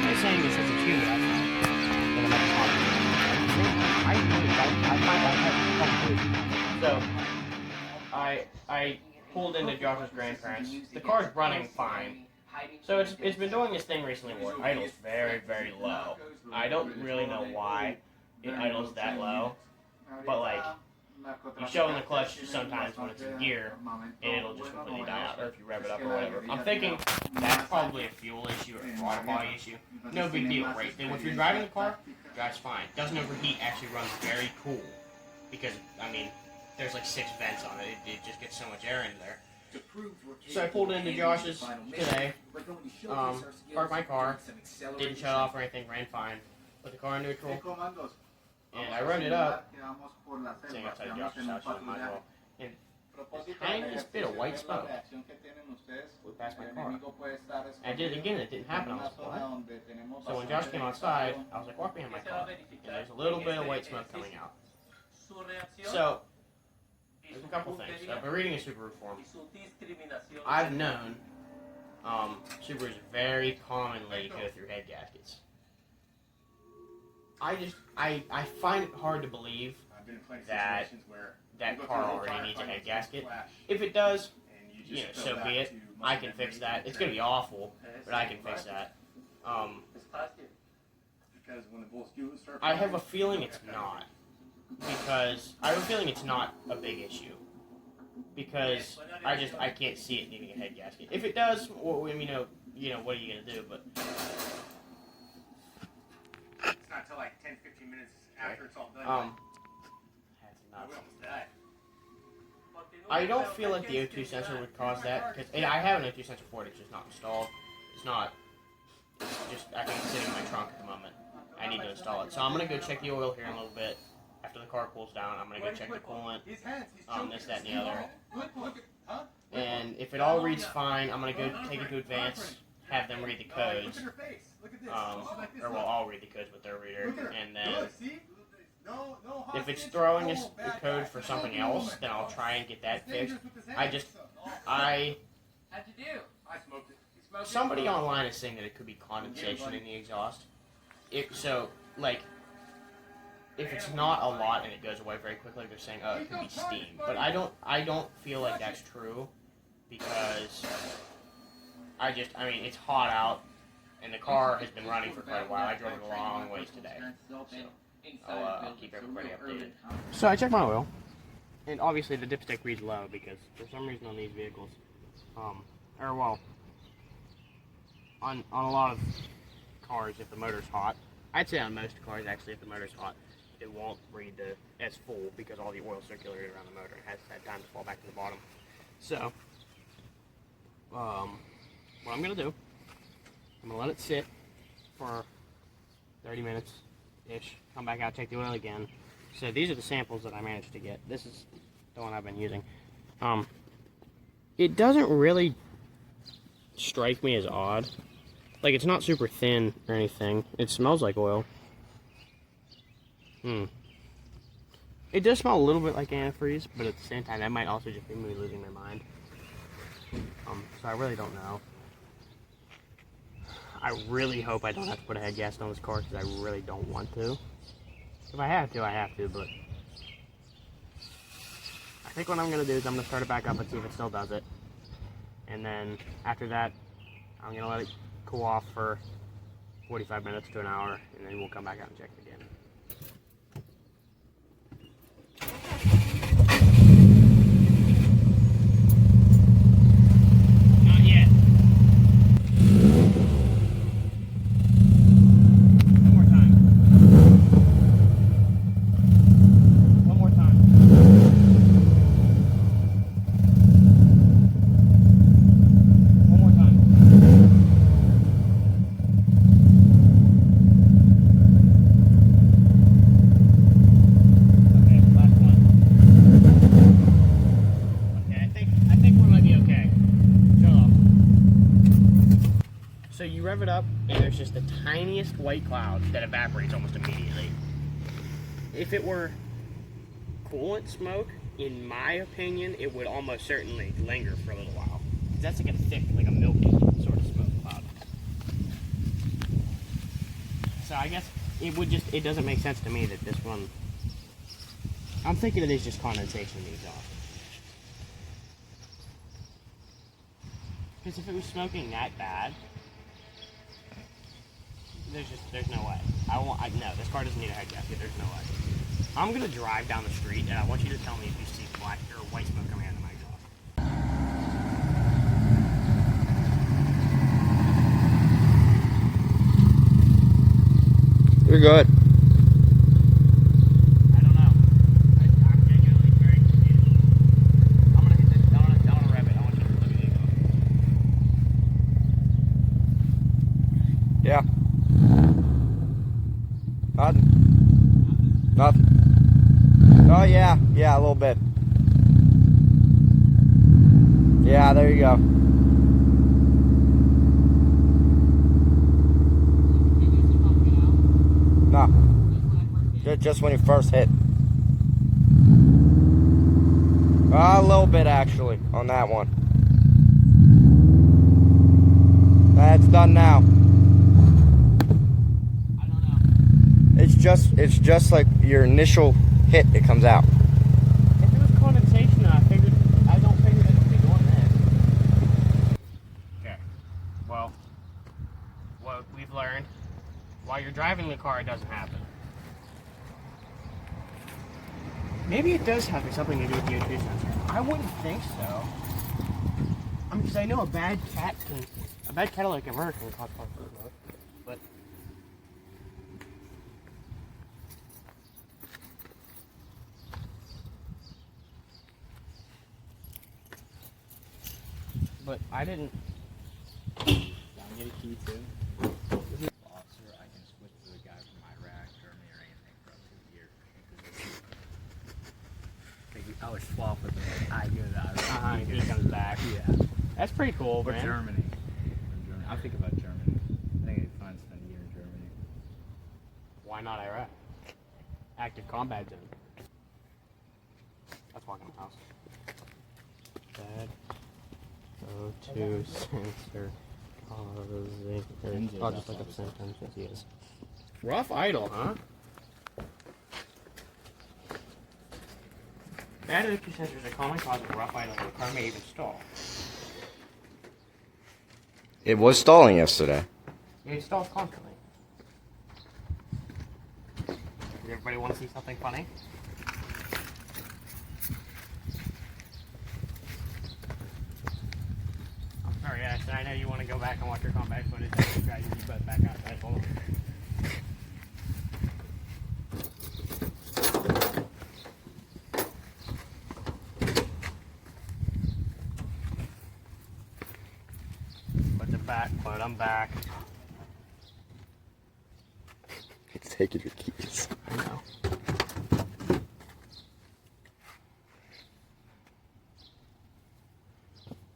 I'm just saying this as a humor, that's not. Then I'm not I find I have trouble. So, I pulled into Josh's grandparents. The car's running fine. So it's been doing this thing recently where it idles very, very low. I don't really know why it idles that low, but like, you show in the clutch sometimes when it's in gear, and it'll just completely die out, or if you rev it up or whatever. I'm thinking that's probably a fuel issue or a water body issue. No big deal, right? Then if you're driving the car, it drives fine. Doesn't overheat, actually runs very cool. Because, I mean, there's like 6 vents on it. It just gets so much air in there. So I pulled into Josh's today, parked my car, didn't shut off or anything, ran fine, put the car in neutral, and I run it up, sitting outside of Josh's house, so might as well, and the tiniest bit of white smoke flew past my car. I did it again, it didn't happen, I was like, what? So when Josh came outside, I was like, walk behind my car, and there's a little bit of white smoke coming out. So, there's a couple things. I've been reading a Subaru forum. I've known Subarus very commonly go through head gaskets. I find it hard to believe that that car already needs a head gasket. If it does, you know, so be it. I can fix that. It's going to be awful, but I can fix that. I have a feeling it's not. Because I have a feeling it's not a big issue. Because I can't see it needing a head gasket. If it does, well, you know, what are you gonna do? But it's not until like 10-15 minutes after it's all done. That's nuts. I don't feel like the O2 sensor would cause that because I have an O2 sensor for it. It's just not installed. It's not. It's just I think it's sitting in my trunk at the moment. I need to install it, so I'm gonna go check the oil here in a little bit. After the car cools down, I'm going to go check the coolant, this, that, and the other. And if it all reads fine, I'm going to go take it to Advance, have them read the codes. Or well, I'll read the codes with their reader. And then, if it's throwing us the code for something else, then I'll try and get that fixed. Somebody online is saying that it could be condensation in the exhaust. If it's not a lot and it goes away very quickly, they're saying, oh, it could be steam. But I don't feel like that's true because I mean, it's hot out and the car has been running for quite a while. I drove it a long ways today. So I'll keep everybody updated. So I checked my oil, and obviously the dipstick reads low because for some reason on these vehicles, on a lot of cars, if the motor's hot, I'd say on most cars actually, if the motor's hot, it won't read as full because all the oil circulated around the motor and has had time to fall back to the bottom. So, what I'm going to do, I'm going to let it sit for 30 minutes-ish, come back out, check the oil again. So these are the samples that I managed to get. This is the one I've been using. It doesn't really strike me as odd. Like, it's not super thin or anything. It smells like oil. It does smell a little bit like antifreeze, but at the same time, that might also just be me losing my mind. So I really don't know. I really hope I don't have to put a head gasket on this car because I really don't want to. If I have to, I have to, but I think what I'm going to do is I'm going to start it back up and see if it still does it. And then after that, I'm going to let it cool off for 45 minutes to an hour, and then we'll come back out and check it again. So you rev it up, and there's just the tiniest white cloud that evaporates almost immediately. If it were coolant smoke, in my opinion, it would almost certainly linger for a little while. That's like a thick, like a milky sort of smoke cloud. so I guess it doesn't make sense to me that this one, I'm thinking it is just condensation in the exhaust. Because if it was smoking that bad, there's no way. No, this car doesn't need a head gasket, there's no way. I'm gonna drive down the street and I want you to tell me if you see black or white smoke coming out of my exhaust. You're good. I don't know. I'm genuinely very confused. I'm gonna hit this. I wanna rev it. I want you to look at the exhaust. Yeah. Nothing. Oh yeah, a little bit. Yeah, there you go. No. Just when you first hit. A little bit actually on that one. That's done now. I don't know. It's just like your initial hit, it comes out. If it was condensation, I don't figure that it would be doing this. Okay. Well, what we've learned, while you're driving the car, it doesn't happen. Maybe it does have something to do with the O2 sensor. I wouldn't think so. I mean, because I know a bad catalytic converter can cause smoke, but I didn't. Can I get a key too? Officer, I can switch to the guy from Iraq, Germany, or anything for up to a year. I would swap with him. I go to Iraq. He comes back. Yeah. That's pretty cool, Or man. Germany. I'm thinking about Germany. I think it'd be fun to spend a year in Germany. Why not Iraq? Active combat zone. Let's walk in the house. Bad O2 sensor causing. I'll just look up symptoms with you. Rough idle, huh? Bad O2 sensors are commonly causing rough idle, and the car may even stall. It was stalling yesterday. It stalls constantly. Does everybody want to see something funny? I'm sorry, Ashton. I know you want to go back and watch your combat footage. I just got your butt back out. Right, hold on. But I'm back. It's taking your keys. I know.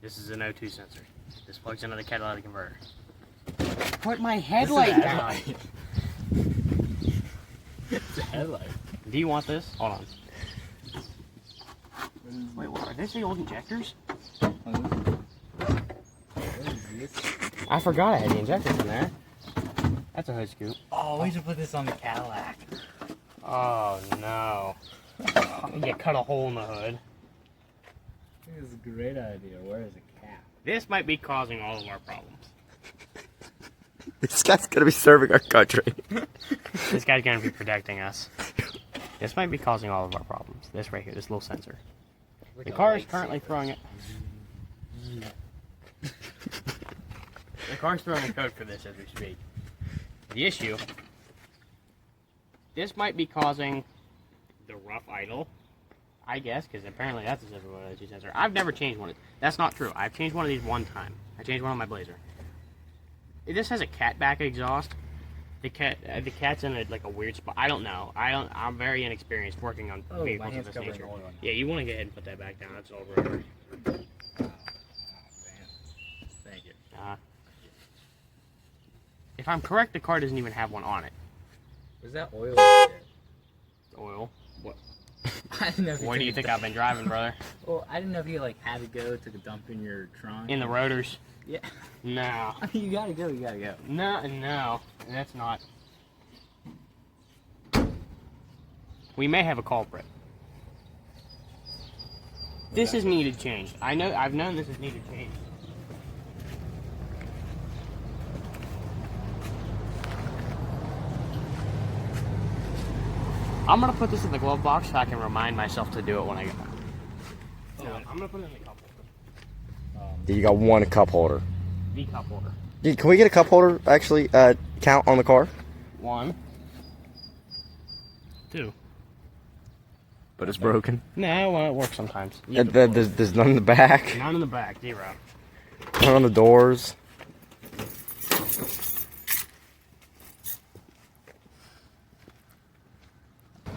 This is an O2 sensor. This plugs into the catalytic converter. Put my headlight down. It's a headlight. Do you want this? Hold on. Wait, what? Are these the old injectors? I forgot I had the injectors in there. That's a hood scoop. Oh, we should put this on the Cadillac. Oh no. You cut a hole in the hood. This is a great idea. Where is a cap? This might be causing all of our problems. This guy's gonna be serving our country. This guy's gonna be protecting us. This might be causing all of our problems. This right here, this little sensor. Like The car is currently throwing it. The car's throwing a code for this as we speak. The issue, this might be causing the rough idle, I guess, because apparently that's a separate O2 sensor. I've never changed one. That's not true. I've changed one of these one time. I changed one on my Blazer. This has a cat back exhaust. The cat's in like a weird spot. I don't know. I'm very inexperienced working on vehicles of this nature. Yeah, you want to go ahead and put that back down. That's all rubber. Thank you. If I'm correct, the car doesn't even have one on it. Was that oil? Or shit? Oil. What? I didn't know if What do you think I've been driving, brother? Well, I didn't know if you like had to go took a dump in your trunk. In the rotors? Yeah. No. I mean, you gotta go. You gotta go. No, that's not. we may have a culprit. This is needed changed. I've known this is needed changed. I'm gonna put this in the glove box so I can remind myself to do it when I get home. No, I'm gonna put it in the cup holder. You got one cup holder. The cup holder. Dude, can we get a cup holder actually count on the car? 1, 2. But it's broken. No, well, it works sometimes. There's none in the back. None in the back, 0. None on the doors.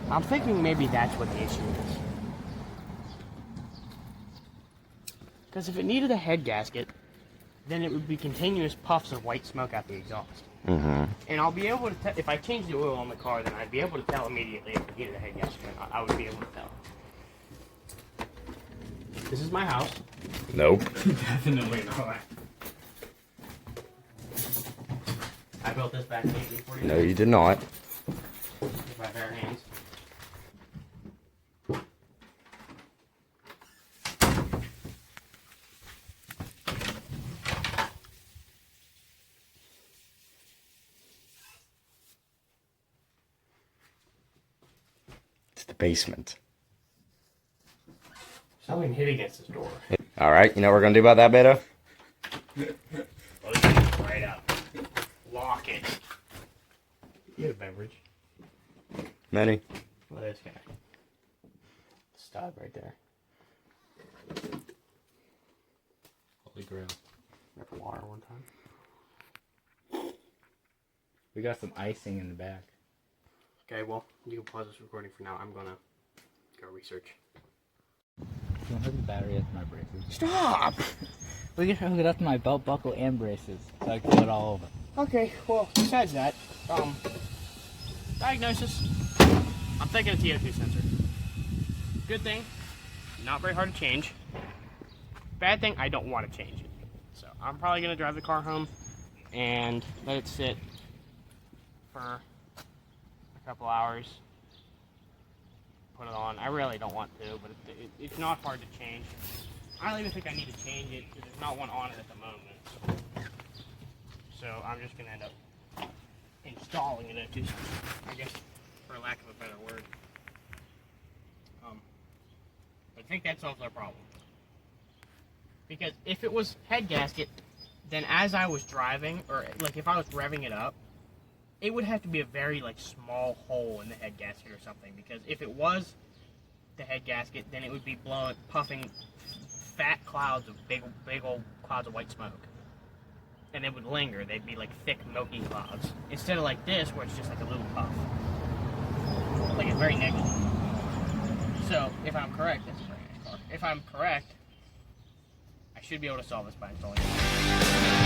I'm thinking maybe that's what the issue is. Because if it needed a head gasket, then it would be continuous puffs of white smoke out the exhaust. Mm-hmm. And I'll be able to tell, if I change the oil on the car, then I'd be able to tell immediately if it needed a head gasket or not. I would be able to tell. This is my house. Nope. Definitely not. I built this back in 1849. No, you did not. With my bare hands. It's the basement. Something hit against this door. All right, you know what we're gonna do about that, Beto? Well, this is right up. Lock it. You have a beverage. Many. Well, this guy. Stud right there. Holy grail. Got the water one time. We got some icing in the back. Okay, well, you can pause this recording for now. I'm gonna go research. You can hook the battery up to my braces. Stop! We can hook it up to my belt buckle and braces, so I can put it all over. Okay, well, besides that, diagnosis. I'm thinking a TO2 sensor. Good thing, not very hard to change. Bad thing, I don't want to change it. So I'm probably gonna drive the car home and let it sit for a couple hours. Put it on. I really don't want to, but it's not hard to change. I don't even think I need to change it because there's not one on it at the moment. So I'm just gonna end up installing it into, I guess, for lack of a better word. I think that solves our problem. Because if it was head gasket, then as I was driving, or like if I was revving it up, it would have to be a very like small hole in the head gasket or something. Because if it was the head gasket, then it would be puffing fat clouds of big old clouds of white smoke. And they would linger. They'd be like thick, milky clouds. Instead of like this, where it's just like a little puff. Like it's very negligible. So, if I'm correct, that's a very nice car. If I'm correct, I should be able to solve this by installing it.